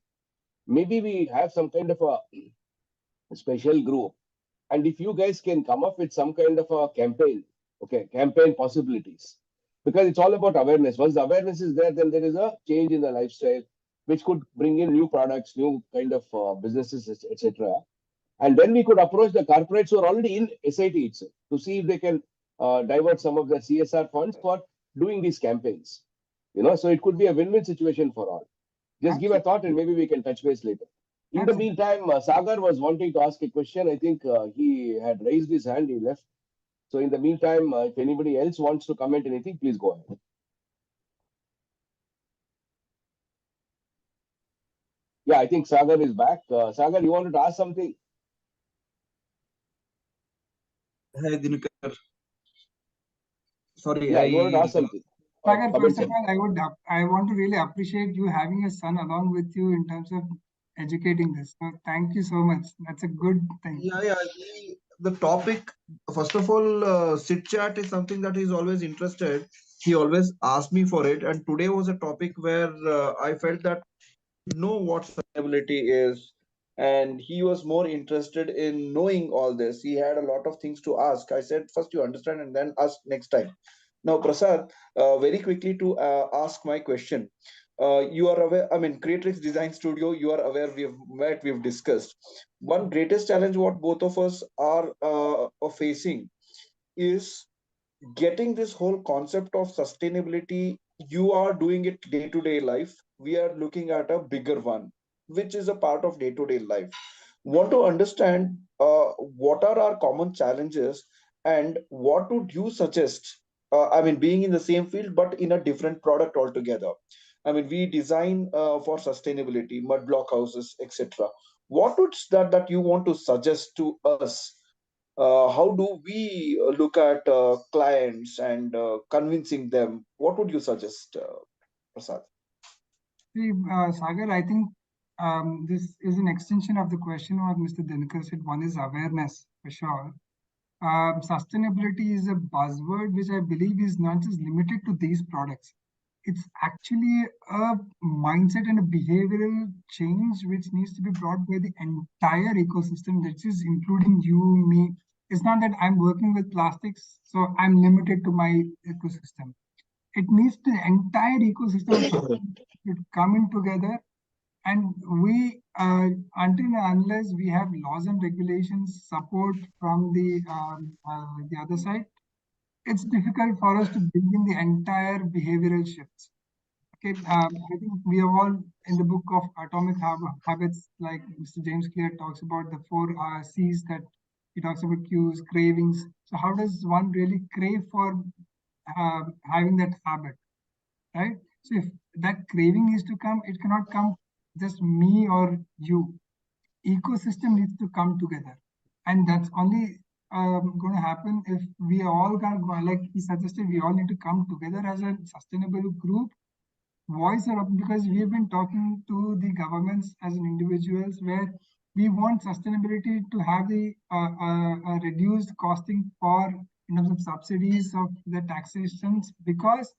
Maybe we have some kind of a special group. And if you guys can come up with some kind of a campaign, okay, campaign possibilities, because it's all about awareness. Once the awareness is there, then there is a change in the lifestyle, which could bring in new products, new kind of businesses, etc. And then we could approach the corporates who are already in SIT itself to see if they can divert some of the CSR funds for doing these campaigns. So it could be a win-win situation for all. Just give a thought and maybe we can touch base later. In the Absolutely. meantime, Sagar was wanting to ask a question. I think he had raised his hand, he left. So in the meantime, if anybody else wants to comment anything, please go ahead. Yeah, I think Sagar is back. Sagar, you wanted to ask something? Hi, Dinakar. Sorry, Yeah, you wanted to ask something. Sagar, Comment, first of sir. all, I want to really appreciate you having a son along with you in terms of educating this. So thank you so much. That's a good thing. Yeah. The topic, first of all, sit chat is something that he's always interested. He always asked me for it, and today was a topic where I felt that know what sustainability is, and he was more interested in knowing all this. He had a lot of things to ask. I said, first you understand, and then ask next time. Now, Prasad, very quickly to ask my question. You are aware, I mean, Creatrix Design Studio, you are aware, we have met, we've discussed. One greatest challenge what both of us are facing is getting this whole concept of sustainability. You are doing it day to day life. We are looking at a bigger one, which is a part of day to day life. Want to understand what are our common challenges and what would you suggest? I mean, being in the same field but in a different product altogether. I mean, we design for sustainability, mud block houses, etc. What would that you want to suggest to us? How do we look at clients and convincing them? What would you suggest, Prasad? See, Sagar, I think this is an extension of the question what Mr. Dinakar said. One is awareness for sure. Sustainability is a buzzword which I believe is not just limited to these products. It's actually a mindset and a behavioral change which needs to be brought by the entire ecosystem, which is including you, me. It's not that I'm working with plastics, so I'm limited to my ecosystem. It needs the entire ecosystem of sustainability coming together, and we, until and unless we have laws and regulations support from the other side, it's difficult for us to bring in the entire behavioral shifts. Okay, I think we are all in the book of Atomic Habits, like Mr. James Clear talks about the four C's that he talks about: cues, cravings. So how does one really crave for having that habit, right? So if that craving is to come, it cannot come just me or you. Ecosystem needs to come together, and that's only going to happen if we all can go, like he suggested, we all need to come together as a sustainable group, voice our because we have been talking to the governments as an individuals where we want sustainability to have the reduced costing for in terms of subsidies of the taxations, because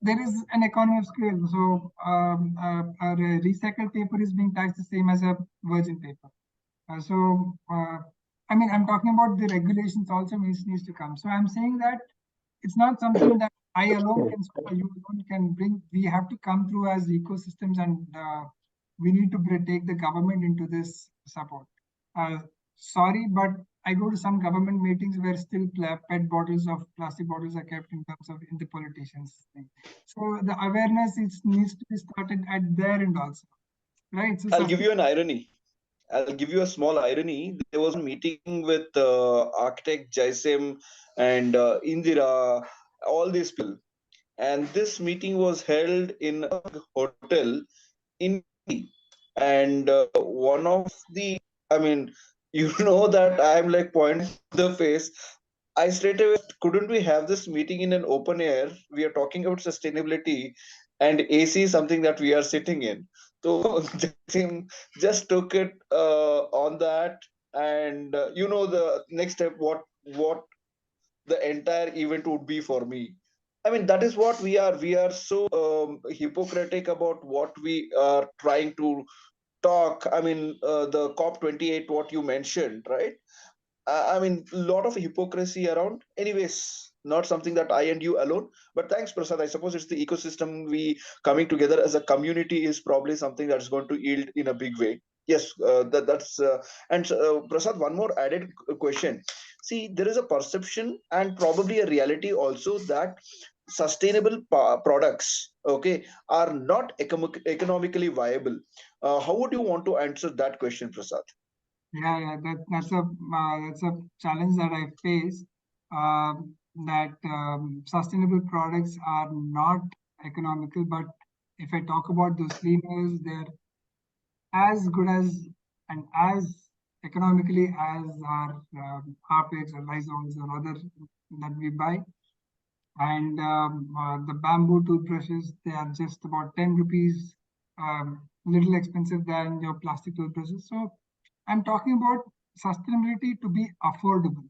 there is an economy of scale. So a recycled paper is being taxed the same as a virgin paper. I mean, I'm talking about the regulations also needs to come. So I'm saying that it's not something that I alone can solve, you alone can bring. We have to come through as ecosystems, and we need to take the government into this support. Sorry, but I go to some government meetings where still PET bottles of plastic bottles are kept in terms of in the politicians thing. So the awareness needs to be started at their end also, right? So I'll give you an irony. I'll give you a small irony. There was a meeting with architect Jaisim and Indira, all these people. And this meeting was held in a hotel in Delhi. And one of the, I mean, you know that I'm like pointing the face. I straight away, couldn't we have this meeting in an open air? We are talking about sustainability, and AC is something that we are sitting in. So Jasim just took it on that, and the next step, what the entire event would be for me. I mean, that is what we are. We are so hypocritic about what we are trying to talk. I mean, the COP28, what you mentioned, right? I mean, a lot of hypocrisy around. Anyways, not something that I and you alone. But thanks, Prasad. I suppose it's the ecosystem we coming together as a community is probably something that's going to yield in a big way. Yes, that's and Prasad. One more added question. See, there is a perception and probably a reality also that sustainable products, okay, are not economically viable, how would you want to answer that question, Prasad? Yeah, that's a challenge that I face. That sustainable products are not economical, but if I talk about those cleaners, they're as good as and as economically as our Harpix or Lysols or other that we buy. And the bamboo toothbrushes, they are just about 10 rupees, little expensive than your plastic toothbrushes. So I'm talking about sustainability to be affordable.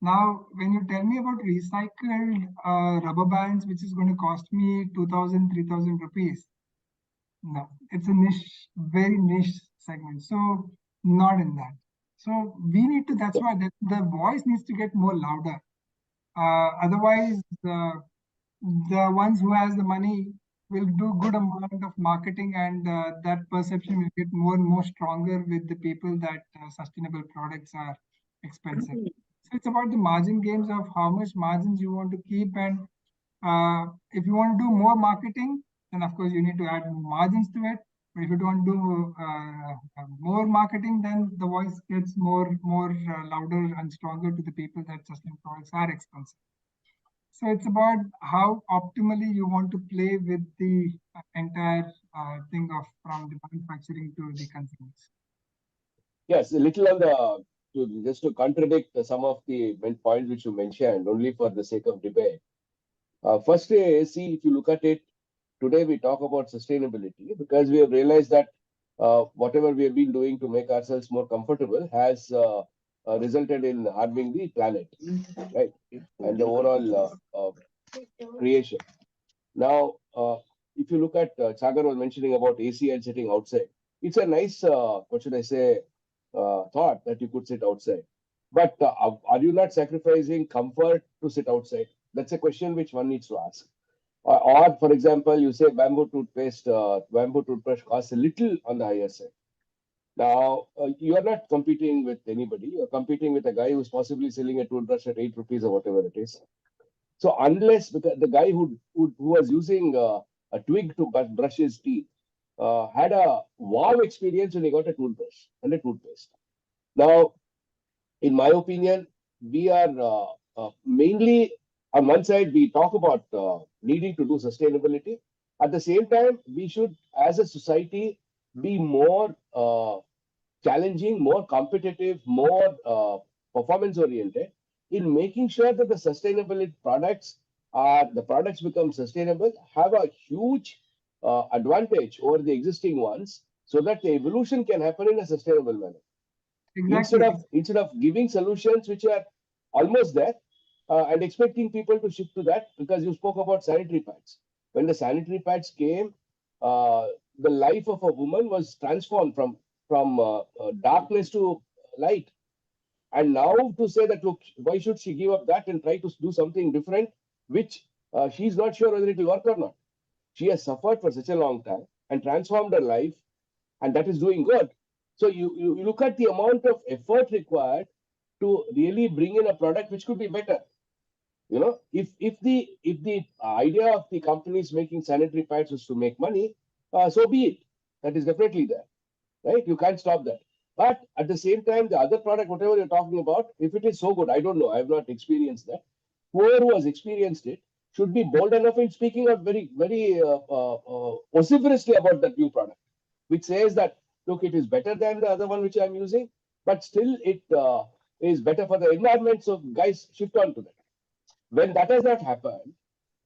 Now, when you tell me about recycled rubber bands, which is going to cost me 2,000, 3,000 rupees, no, it's a niche, very niche segment. So not in that. So we need to, that's why the voice needs to get more louder. Otherwise, the ones who has the money will do good amount of marketing, and that perception will get more and more stronger with the people that sustainable products are expensive. So it's about the margin games of how much margins you want to keep, and if you want to do more marketing, then of course you need to add more margins to it. But if you don't do more marketing, then the voice gets more louder and stronger to the people that sustainable products are expensive. So it's about how optimally you want to play with the entire thing of from the manufacturing to the consumers. Yes, a little on the just to contradict some of the main points which you mentioned, only for the sake of debate. Firstly, see, if you look at it, today we talk about sustainability because we have realized that whatever we have been doing to make ourselves more comfortable has resulted in harming the planet, right? And the overall creation. Now, if you look at Sagar was mentioning about AC and sitting outside, it's a nice, what should I say, thought that you could sit outside. But are you not sacrificing comfort to sit outside? That's a question which one needs to ask. Or for example, you say bamboo toothpaste, bamboo toothbrush costs a little on the higher side. Now, you are not competing with anybody. You're competing with a guy who's possibly selling a toothbrush at 8 rupees or whatever it is. So unless the guy who was using a twig to brush his teeth had a wow experience when he got a toothbrush and a toothpaste. Now, in my opinion, we are mainly on one side we talk about needing to do sustainability. At the same time, we should, as a society, be more challenging, more competitive, more performance oriented in making sure that the sustainability products are the products become sustainable, have a huge advantage over the existing ones, so that the evolution can happen in a sustainable manner. Exactly. Instead of giving solutions which are almost there and expecting people to shift to that, because you spoke about sanitary pads. When the sanitary pads came, the life of a woman was transformed from darkness to light. And now to say that, look, why should she give up that and try to do something different, which she's not sure whether it will work or not. She has suffered for such a long time and transformed her life, and that is doing good. So you look at the amount of effort required to really bring in a product which could be better. You know, if the idea of the companies making sanitary pads was to make money, so be it. That is definitely there, right? You can't stop that. But at the same time, the other product, whatever you're talking about, if it is so good, I don't know, I have not experienced that. Whoever who has experienced it should be bold enough in speaking up very vociferously about that new product, which says that, look, it is better than the other one which I'm using, but still it is better for the environment. So guys, shift on to that. When that has not happened,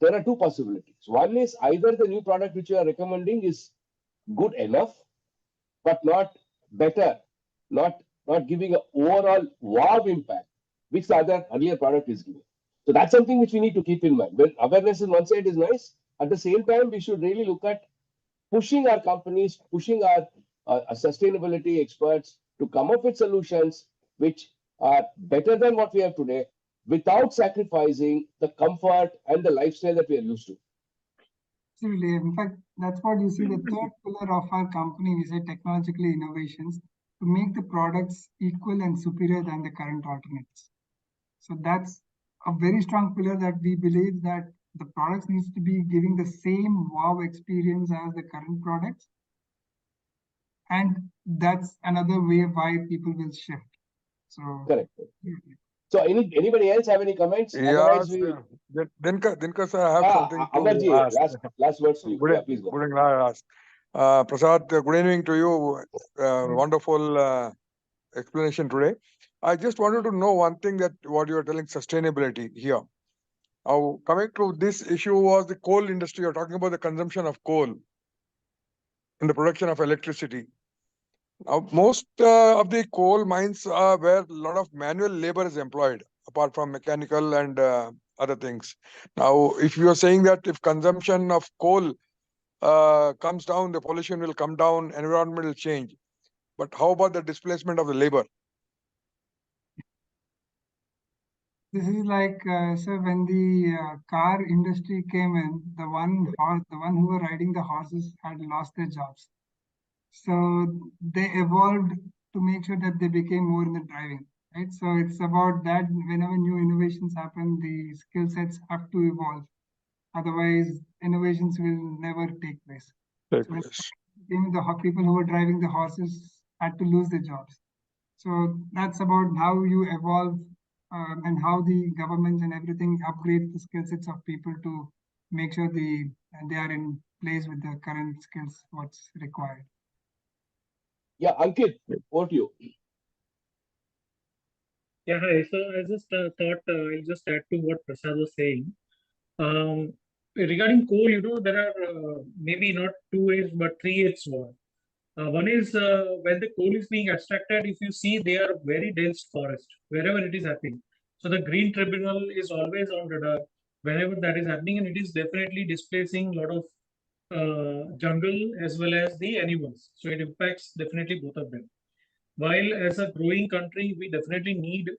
there are two possibilities. One is either the new product which you are recommending is good enough, but not better, not giving an overall wow impact, which the other earlier product is giving. So that's something which we need to keep in mind. When awareness on one side is nice, at the same time, we should really look at pushing our companies, pushing our sustainability experts to come up with solutions which are better than what we have today, without sacrificing the comfort and the lifestyle that we are used to. Absolutely. In fact, that's what you see the third pillar of our company. We say technological innovations to make the products equal and superior than the current alternatives. So that's a very strong pillar that we believe that the products needs to be giving the same wow experience as the current products. And that's another way why people will shift. So Correct. So anybody else have any comments? Otherwise, Yes, we Dinkar sir, I have something to Amarji, ask. last words to you. Good, Yeah, please go. good evening, ask. Prasad, good evening to you. Wonderful explanation today. I just wanted to know one thing, that what you are telling, sustainability here. Now, coming to this issue was the coal industry. You're talking about the consumption of coal in the production of electricity. Now, most of the coal mines are where a lot of manual labor is employed, apart from mechanical and other things. Now, if you are saying that if consumption of coal comes down, the pollution will come down, environment will change. But how about the displacement of the labor? this is like, so when the car industry came in, the one who were riding the horses had lost their jobs. So they evolved to make sure that they became more in the driving, right? So it's about that whenever new innovations happen, the skill sets have to evolve. Otherwise, innovations will never take place. Take So when place. people who were driving the horses had to lose their jobs. So that's about how you evolve and how the governments and everything upgrade the skill sets of people to make sure they are in place with the current skills what's required. Yeah, Ankit, over to you. Yeah, hi. So I just thought I'll just add to what Prasad was saying. Regarding coal, there are maybe not two ways, but three ways more. One is when the coal is being extracted, if you see, they are very dense forest wherever it is happening. So the Green Tribunal is always on radar whenever that is happening, and it is definitely displacing a lot of jungle as well as the animals. So it impacts definitely both of them. While as a growing country, we definitely need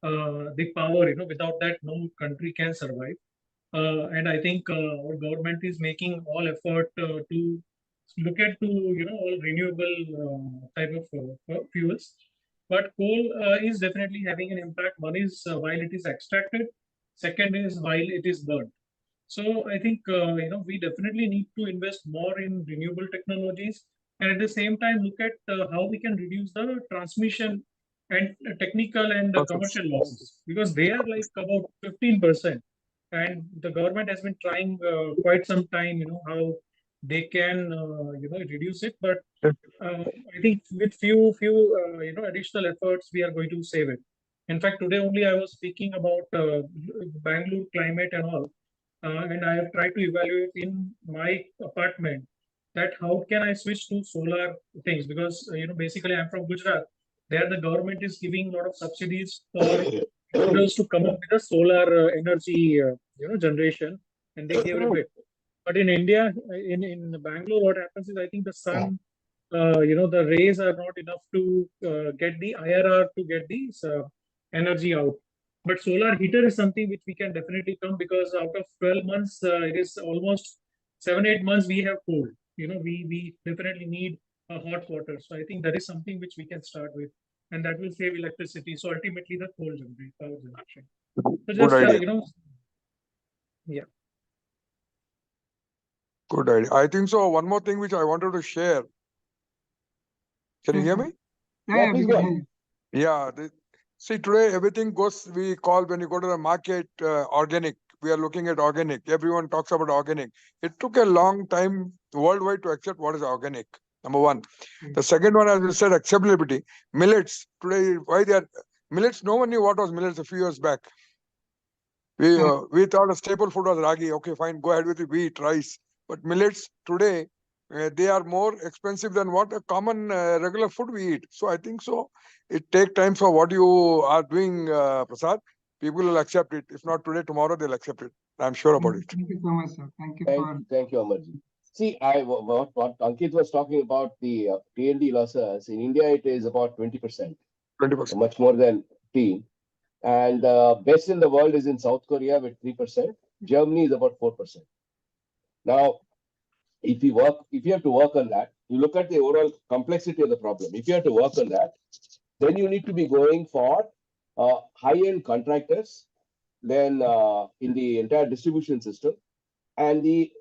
the power. Without that, no country can survive. And I think our government is making all effort to look at all renewable type of fuels. But coal is definitely having an impact. One is while it is extracted. Second is while it is burned. So I think we definitely need to invest more in renewable technologies, and at the same time look at how we can reduce the transmission and technical and commercial losses, because they are like about 15%, and the government has been trying quite some time, how they can reduce it, but I think with few additional efforts we are going to save it. In fact, today only I was speaking about Bangalore climate and all. And I have tried to evaluate in my apartment that how can I switch to solar things, because basically I'm from Gujarat. There the government is giving a lot of subsidies for individuals to come up with a solar energy generation, and they gave it away. But in India, in Bangalore, what happens is I think the sun, the rays are not enough to get the IRR to get this energy out. But solar heater is something which we can definitely come, because out of 12 months, it is almost 7-8 months we have cold. We definitely need a hot water. So I think that is something which we can start with, and that will save electricity. So ultimately, the power generation. So Good just idea. yeah. Good idea. I think so. One more thing which I wanted to share. Can you Yes, hear sir. me? Yeah, please we go can on. hear you. Yeah. See, today everything goes, we call, when you go to the market, organic. We are looking at organic. Everyone talks about organic. It took a long time worldwide to accept what is organic. Number one. The second one, as we said, acceptability. Millets. Today, why they are millets? No one knew what was millets a few years back. We thought a staple food was ragi. Okay, fine, go ahead with the wheat, rice. But millets today, they are more expensive than what a common regular food we eat. So I think so. It take time for what you are doing, Prasad. People will accept it. If not today, tomorrow they'll accept it. I'm sure about it. Thank you so much, sir. Thank you for. Thank you, Amarji. See, what Ankit was talking about, the T&D losses in India, it is about 20%, 20%. much more than 15%. And best in the world is in South Korea with 3%. Germany is about 4%. Now, if you have to work on that, you look at the overall complexity of the problem. If you have to work on that, then you need to be going for high-end contractors then in the entire distribution system, and the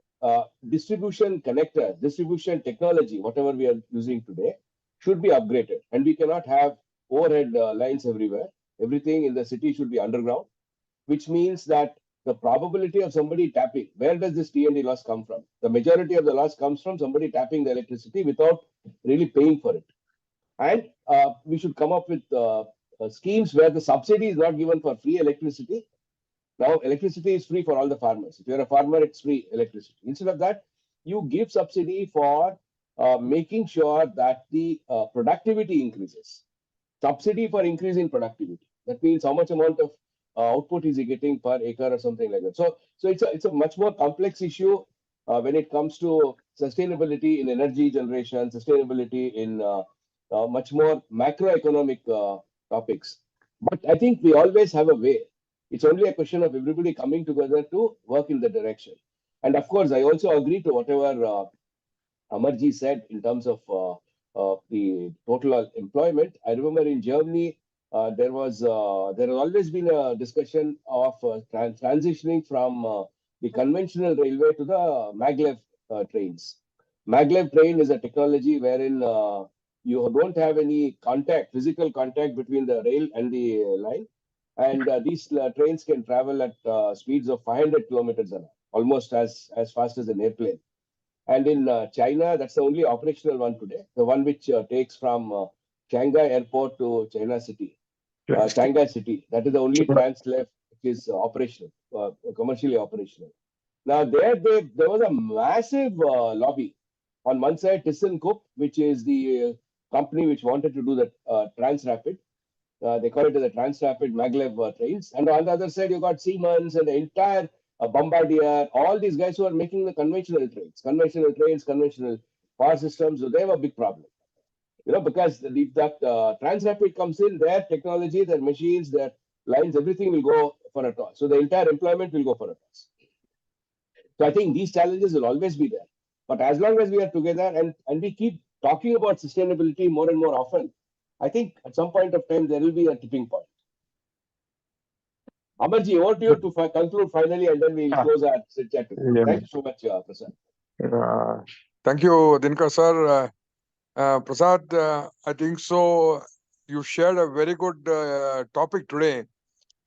distribution connector, distribution technology, whatever we are using today, should be upgraded. And we cannot have overhead lines everywhere. Everything in the city should be underground, which means that the probability of somebody tapping, where does this T&D loss come from? The majority of the loss comes from somebody tapping the electricity without really paying for it. And we should come up with schemes where the subsidy is not given for free electricity. Now, electricity is free for all the farmers. If you're a farmer, it's free electricity. Instead of that, you give subsidy for making sure that the productivity increases. Subsidy for increasing productivity. That means how much amount of output is he getting per acre or something like that. So it's a much more complex issue when it comes to sustainability in energy generation, sustainability in much more macroeconomic topics. But I think we always have a way. It's only a question of everybody coming together to work in the direction. And of course, I also agree to whatever Amarji said in terms of the total employment. I remember in Germany, there has always been a discussion of transitioning from the conventional railway to the maglev trains. Maglev train is a technology wherein you don't have any contact, physical contact between the rail and the line. And these trains can travel at speeds of 500 kilometers an hour, almost as fast as an airplane. And in China, that's the only operational one today, the one which takes from Shanghai airport to China city, Shanghai city. That is the only trans left which is operational, commercially operational. Now, there was a massive lobby. On one side, ThyssenKrupp, which is the company which wanted to do the Transrapid. They call it the Transrapid maglev trains. And on the other side, you got Siemens and the entire Bombardier, all these guys who are making the conventional trains, conventional power systems. So they have a big problem, because if that Transrapid comes in, their technology, their machines, their lines, everything will go for a toss. So the entire employment will go for a toss. So I think these challenges will always be there. But as long as we are together and we keep talking about sustainability more and more often, I think at some point of time, there will be a tipping point. Amarji, over to you to conclude finally, and then we'll close our chat. Thank you so much, Prasad. Thank you, Dinkar sir. Prasad, I think so. You shared a very good topic today,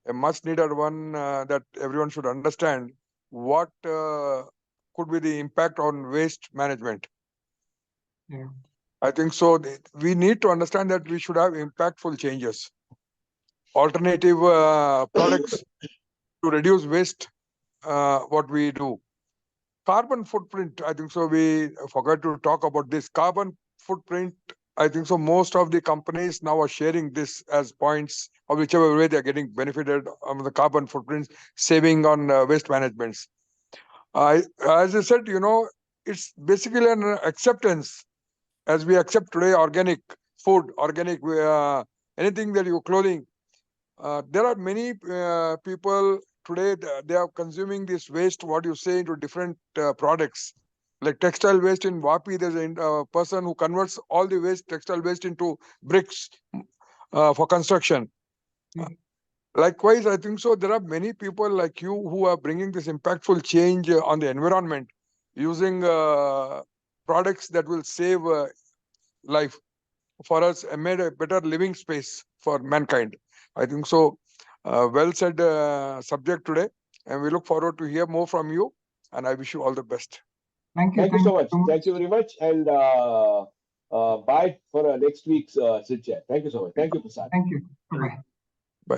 a much needed one that everyone should understand. What could be the impact on waste management? Yeah. I think so. We need to understand that we should have impactful changes, alternative products to reduce waste. What we do, carbon footprint. I think so. We forgot to talk about this carbon footprint. I think so. Most of the companies now are sharing this as points, or whichever way they are getting benefited on the carbon footprints, saving on waste management. As I said, it's basically an acceptance. As we accept today organic food, organic anything that you're clothing, there are many people today, they are consuming this waste, what you say, into different products. Like textile waste in Vapi, there's a person who converts all the textile waste into bricks for construction. Likewise, I think so. There are many people like you who are bringing this impactful change on the environment using products that will save life for us and made a better living space for mankind. I think so. Well said subject today, and we look forward to hear more from you. And I wish you all the best. Thank you. Thank you so much. Thank you very much. And bye for next week's sit chat. Thank you so much. Thank you, Prasad. Thank you. Bye-bye.